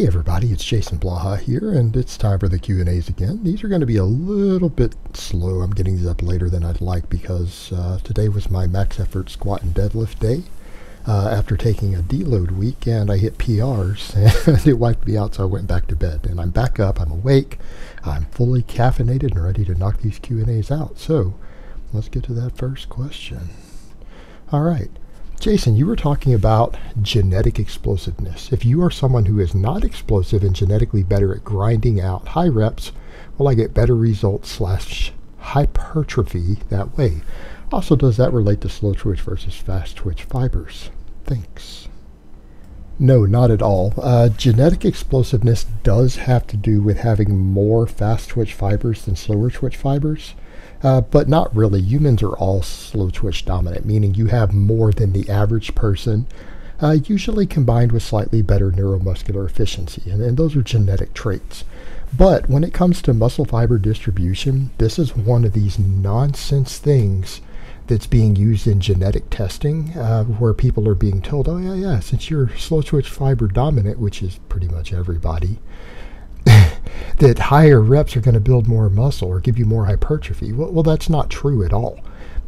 Hey everybody, it's Jason Blaha here, and it's time for the Q&As again. These are going to be a little bit slow. I'm getting these up later than I'd like because today was my max effort squat and deadlift day. After taking a deload week, and I hit PRs, and it wiped me out, so I went back to bed. And I'm back up, I'm awake, I'm fully caffeinated and ready to knock these Q&As out. So, let's get to that first question. Alright. Jason, you were talking about genetic explosiveness. If you are someone who is not explosive and genetically better at grinding out high reps, will I get better results / hypertrophy that way? Also, does that relate to slow twitch versus fast twitch fibers? Thanks. No, not at all. Genetic explosiveness does have to do with having more fast twitch fibers than slower twitch fibers. But not really. Humans are all slow twitch dominant, meaning you have more than the average person, usually combined with slightly better neuromuscular efficiency, and those are genetic traits. But when it comes to muscle fiber distribution, this is one of these nonsense things that's being used in genetic testing, where people are being told, oh yeah, since you're slow twitch fiber dominant, which is pretty much everybody, that higher reps are going to build more muscle or give you more hypertrophy. Well, that's not true at all,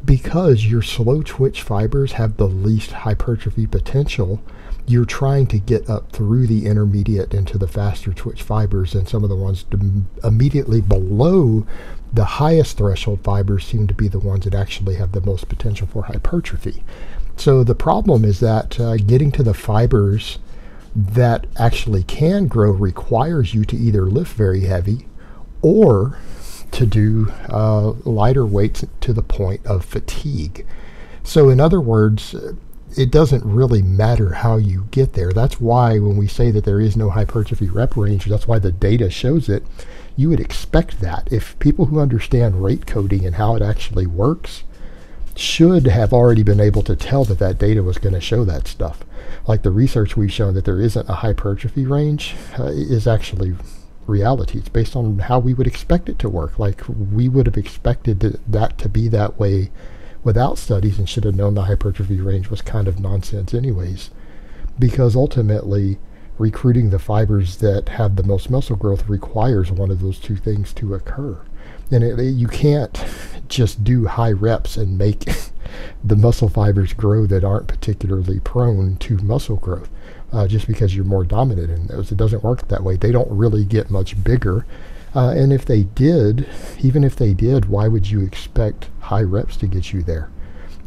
because your slow twitch fibers have the least hypertrophy potential. You're trying to get up through the intermediate into the faster twitch fibers, and some of the ones immediately below the highest threshold fibers seem to be the ones that actually have the most potential for hypertrophy. So the problem is that getting to the fibers that actually can grow requires you to either lift very heavy or to do lighter weights to the point of fatigue. So in other words, it doesn't really matter how you get there. That's why when we say that there is no hypertrophy rep range, that's why the data shows it. You would expect that. If people who understand rate coding and how it actually works should have already been able to tell that that data was going to show that stuff. Like the research we've shown that there isn't a hypertrophy range is actually reality. It's based on how we would expect it to work. Like we would have expected that to be that way without studies, and should have known the hypertrophy range was kind of nonsense anyways, because ultimately recruiting the fibers that have the most muscle growth requires one of those two things to occur. And you can't just do high reps and make the muscle fibers grow that aren't particularly prone to muscle growth just because you're more dominant in those. It doesn't work that way. They don't really get much bigger. And if they did, even if they did, why would you expect high reps to get you there?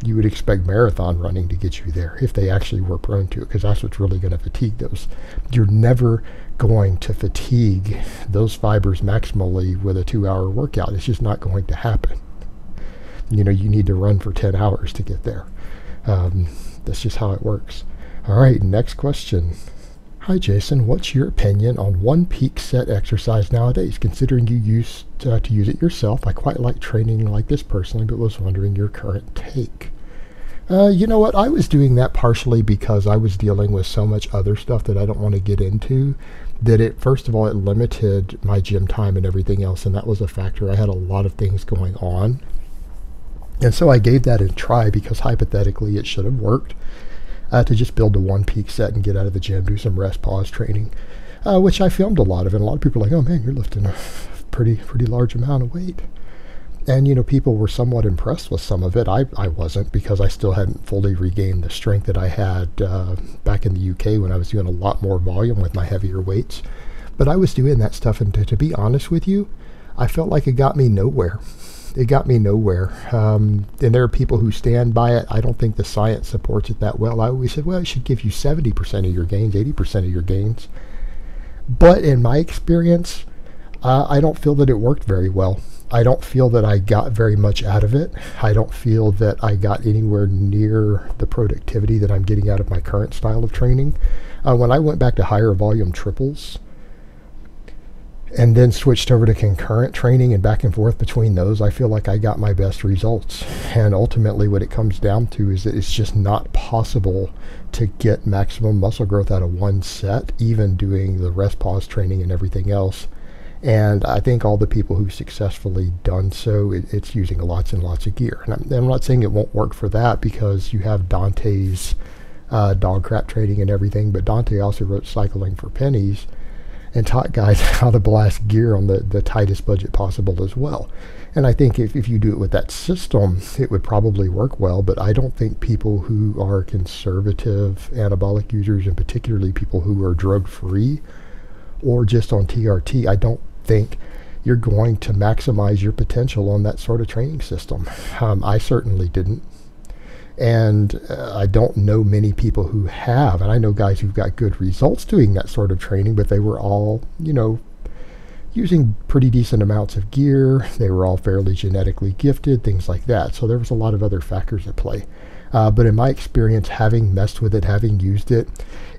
You would expect marathon running to get you there if they actually were prone to it, because that's what's really going to fatigue those. You're never going to fatigue those fibers maximally with a 2-hour workout. It's just not going to happen. You know, you need to run for 10 hours to get there. That's just how it works. All right, next question. Hi Jason, what's your opinion on one peak set exercise nowadays? Considering you used to use it yourself, I quite like training like this personally, but was wondering your current take. You know what, I was doing that partially because I was dealing with so much other stuff that I don't want to get into, that it, first of all, it limited my gym time and everything else, and that was a factor. I had a lot of things going on, and so I gave that a try because hypothetically it should have worked. To just build a one peak set and get out of the gym, do some rest pause training, which I filmed a lot of, and a lot of people are like, oh man, you're lifting a pretty large amount of weight. And you know, people were somewhat impressed with some of it. I wasn't, because I still hadn't fully regained the strength that I had back in the UK when I was doing a lot more volume with my heavier weights. But I was doing that stuff, and to be honest with you, I felt like it got me nowhere. It got me nowhere. And there are people who stand by it. I don't think the science supports it that well. I always said, well, it should give you 70% of your gains, 80% of your gains. But in my experience, I don't feel that it worked very well. I don't feel that I got very much out of it. I don't feel that I got anywhere near the productivity that I'm getting out of my current style of training. When I went back to higher volume triples, and then switched over to concurrent training and back and forth between those, I feel like I got my best results. And ultimately what it comes down to is that it's just not possible to get maximum muscle growth out of one set, even doing the rest pause training and everything else. And I think all the people who've successfully done so, it's using lots and lots of gear. And I'm not saying it won't work for that, because you have Dante's dog crap training and everything, but Dante also wrote Cycling for Pennies, and taught guys how to blast gear on the tightest budget possible as well. And I think if you do it with that system, it would probably work well, but I don't think people who are conservative anabolic users, and particularly people who are drug-free or just on TRT, I don't think you're going to maximize your potential on that sort of training system. I certainly didn't. And I don't know many people who have, and I know guys who've got good results doing that sort of training, but they were all, using pretty decent amounts of gear. They were all fairly genetically gifted, things like that. So there was a lot of other factors at play. But in my experience, having messed with it, having used it,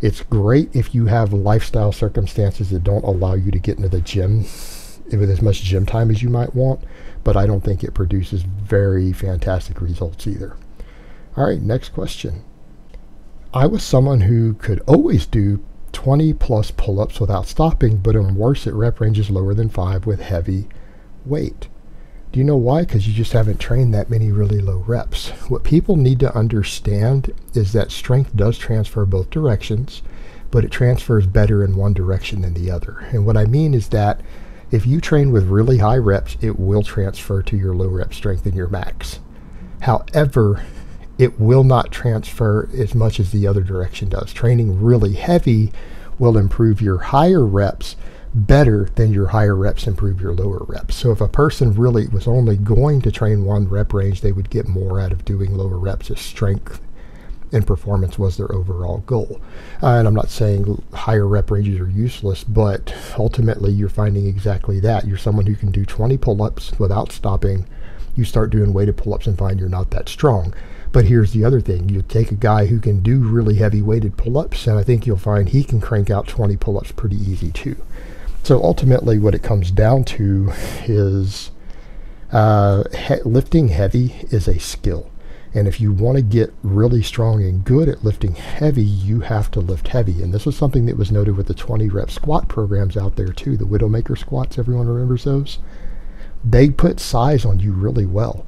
it's great if you have lifestyle circumstances that don't allow you to get into the gym with as much gym time as you might want, but I don't think it produces very fantastic results either. All right, next question. I was someone who could always do 20 plus pull-ups without stopping, but am worse at rep ranges lower than 5 with heavy weight. Do you know why? Because you just haven't trained that many really low reps. What people need to understand is that strength does transfer both directions, but it transfers better in one direction than the other. And what I mean is that if you train with really high reps, it will transfer to your low rep strength in your max. However, it will not transfer as much as the other direction does. Training really heavy will improve your higher reps better than your higher reps improve your lower reps. So if a person really was only going to train one rep range, they would get more out of doing lower reps if strength and performance was their overall goal. And I'm not saying higher rep ranges are useless, but ultimately you're finding exactly that. You're someone who can do 20 pull-ups without stopping. You start doing weighted pull-ups and find you're not that strong. But here's the other thing. You take a guy who can do really heavy weighted pull-ups, and I think you'll find he can crank out 20 pull-ups pretty easy too. So ultimately what it comes down to is lifting heavy is a skill. And if you want to get really strong and good at lifting heavy, you have to lift heavy. And this was something that was noted with the 20 rep squat programs out there too. The Widowmaker squats, everyone remembers those? They put size on you really well.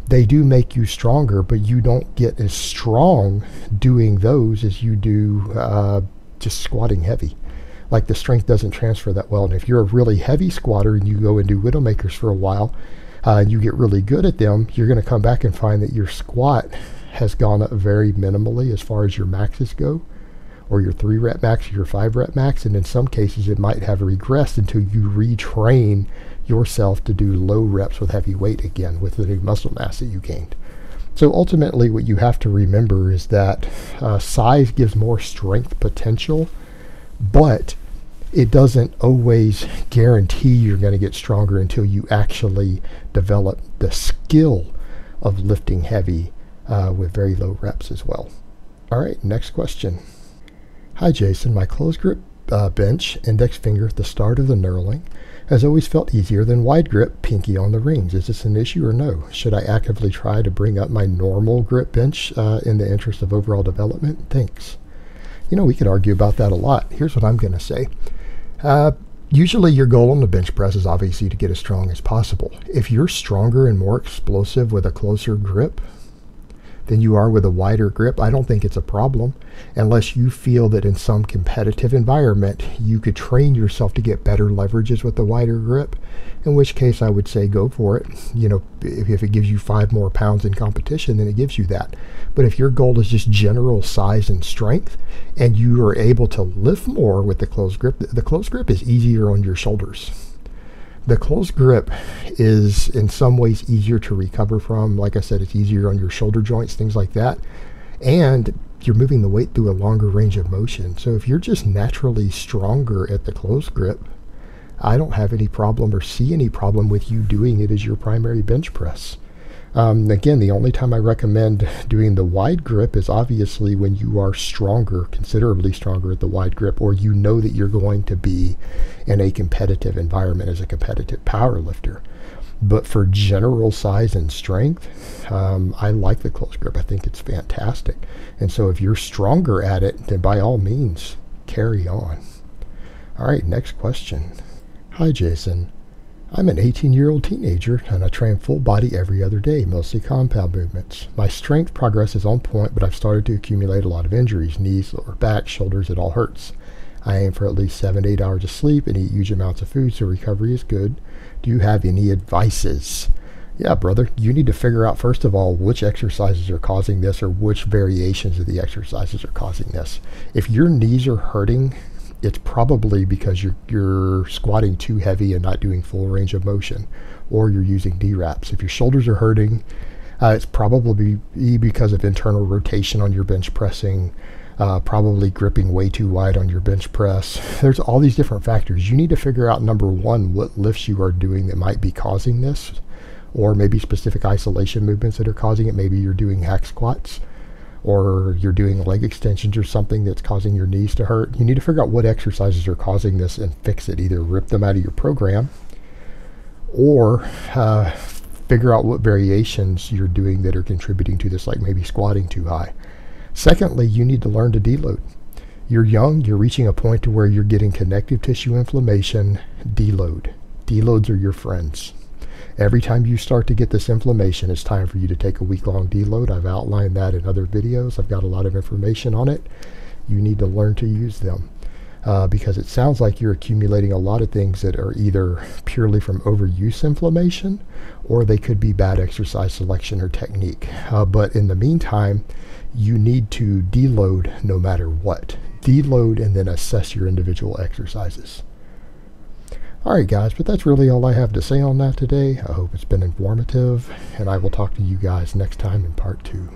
They do make you stronger, but you don't get as strong doing those as you do just squatting heavy. Like the strength doesn't transfer that well. And if you're a really heavy squatter and you go and do Widowmakers for a while, and you get really good at them, you're going to come back and find that your squat has gone up very minimally as far as your maxes go, or your 3 rep max or your 5 rep max. And in some cases, it might have regressed until you retrain yourself to do low reps with heavy weight again with the new muscle mass that you gained. So ultimately what you have to remember is that size gives more strength potential, but it doesn't always guarantee you're going to get stronger until you actually develop the skill of lifting heavy with very low reps as well. All right, next question. Hi Jason, my close grip bench, index finger at the start of the knurling, has always felt easier than wide grip, pinky on the rings. Is this an issue or no? Should I actively try to bring up my normal grip bench in the interest of overall development? Thanks. We could argue about that a lot. Here's what I'm going to say. Usually your goal on the bench press is obviously to get as strong as possible. If you're stronger and more explosive with a closer grip than you are with a wider grip, I don't think it's a problem, unless you feel that in some competitive environment you could train yourself to get better leverages with the wider grip, in which case I would say go for it. If it gives you 5 more pounds in competition, then it gives you that. But if your goal is just general size and strength, and you are able to lift more with the closed grip is easier on your shoulders. The closed grip is in some ways easier to recover from. Like I said, it's easier on your shoulder joints, things like that. And you're moving the weight through a longer range of motion. So if you're just naturally stronger at the closed grip, I don't have any problem or see any problem with you doing it as your primary bench press. Again, the only time I recommend doing the wide grip is obviously when you are stronger, considerably stronger at the wide grip, or you know that you're going to be in a competitive environment as a competitive power lifter. But for general size and strength, I like the close grip. I think it's fantastic. And so if you're stronger at it, then by all means, carry on. All right, next question. Hi, Jason. I'm an 18-year-old teenager, and I train full body every other day, mostly compound movements. My strength progress is on point, but I've started to accumulate a lot of injuries, knees, lower back, shoulders, it all hurts. I aim for at least 7 to 8 hours of sleep and eat huge amounts of food so recovery is good. Do you have any advices? Yeah, brother, you need to figure out, first of all, which exercises are causing this or which variations of the exercises are causing this. If your knees are hurting, it's probably because you're squatting too heavy and not doing full range of motion, or you're using D-wraps. If your shoulders are hurting, it's probably because of internal rotation on your bench pressing, probably gripping way too wide on your bench press. There's all these different factors. You need to figure out, number one, what lifts you are doing that might be causing this, or maybe specific isolation movements that are causing it. Maybe you're doing hack squats, or you're doing leg extensions or something that's causing your knees to hurt. You need to figure out what exercises are causing this and fix it. Either rip them out of your program, or figure out what variations you're doing that are contributing to this, like maybe squatting too high. Secondly, you need to learn to deload. You're young, you're reaching a point to where you're getting connective tissue inflammation. Deload. Deloads are your friends. Every time you start to get this inflammation, it's time for you to take a week-long deload. I've outlined that in other videos. I've got a lot of information on it. You need to learn to use them because it sounds like you're accumulating a lot of things that are either purely from overuse inflammation, or they could be bad exercise selection or technique. But in the meantime, you need to deload no matter what. Deload and then assess your individual exercises. Alright guys, but that's really all I have to say on that today. I hope it's been informative, and I will talk to you guys next time in part 2.